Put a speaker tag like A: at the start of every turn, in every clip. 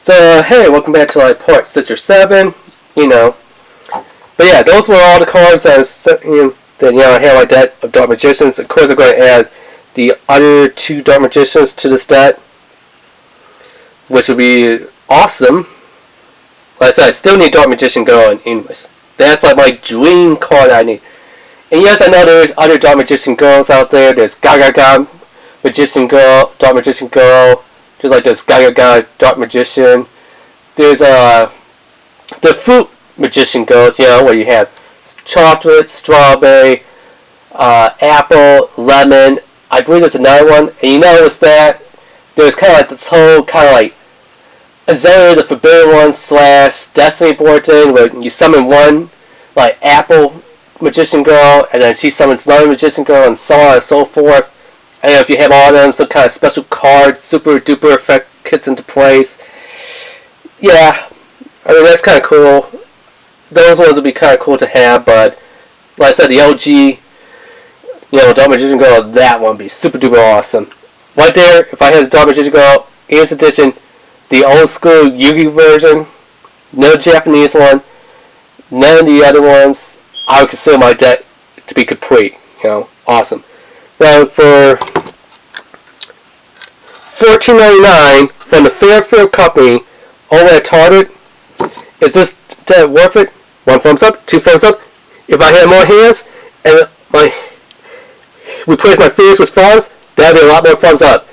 A: So, hey, welcome back to like part 6 or 7, But yeah, those were all the cards that I had like deck of Dark Magicians. Of course, I'm going to add the other 2 Dark Magicians to this deck, which would be awesome. Like I said, I still need Dark Magician Girl in English. That's like my dream card I need. And yes, I know there's other Dark Magician Girls out there. There's Gaga Magician Girl, Dark Magician Girl. Just like this Gaga Dark Magician. There's the Fruit Magician Girls, where you have chocolate, strawberry, apple, lemon. I believe there's another one. And it's that there's kind of like this whole kind of like Azalea the Forbidden One / Destiny board thing where you summon one like apple magician girl and then she summons another magician girl and so on and so forth. And if you have all of them, some kind of special card, super duper effect kicks into place. Yeah, I mean that's kind of cool. Those ones would be kind of cool to have, but like I said, the OG, Dark Magician Girl, that one would be super duper awesome. Right there, if I had the Dark Magician Girl English edition, the old school Yugi version, no Japanese one, none of the other ones, I would consider my deck to be complete. Awesome. Now for $14.99 from the Fairfield Company over at Target, is this deck worth it? 1 thumbs up, 2 thumbs up. If I had more hands and replace my fears with thumbs, that'd be a lot more thumbs up.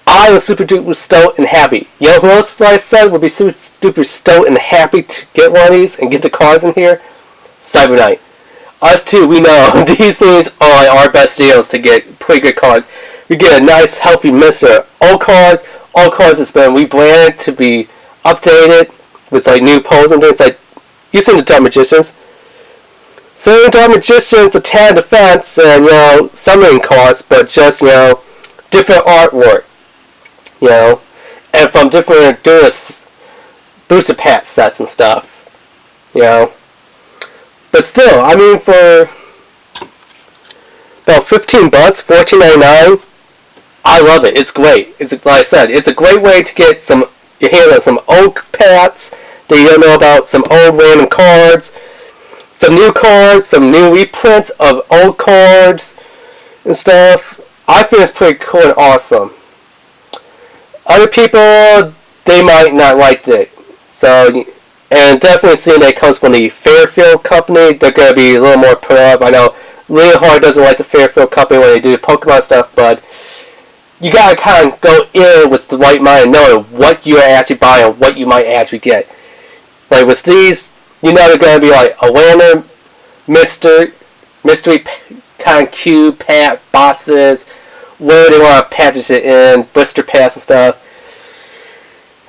A: I was super duper stoked and happy. Who else I said would be super duper stoked and happy to get one of these and get the cards in here? Cyber Knight. Us too, we know these things are our best deals to get pretty good cards. We get a nice healthy mixture. All cards that's been rebranded to be updated with like new poses and things like you've seen the Dark Magicians. Same Dark Magicians, attack, defense, and summoning cards, but just different artwork. And from different DUELiST booster pack sets and stuff. But still, I mean, for about $15, $14.99, I love it. It's great. It's like I said, it's a great way to get your hands on some old packs that you don't know about, some old random cards, some new reprints of old cards and stuff. I think it's pretty cool and awesome. Other people, they might not like it. So, and definitely seeing that it comes from the Fairfield Company, they're going to be a little more pro. I know Leonhard doesn't like the Fairfield Company when they do Pokemon stuff, but you got to kind of go in with the right mind and knowing what you're actually buying and what you might actually get. Like with these, they're going to be like a random mystery kind of cube pack boxes, where they want to package it in, blister packs and stuff.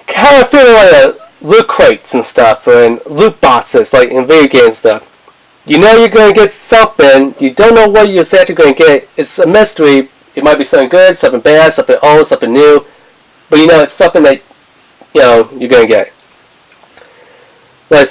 A: Kind of feeling like loot crates and stuff, and loot boxes, like in video games stuff. You're going to get something, you don't know what you're exactly going to get. It's a mystery. It might be something good, something bad, something old, something new. But it's something that, you're going to get. Like I said,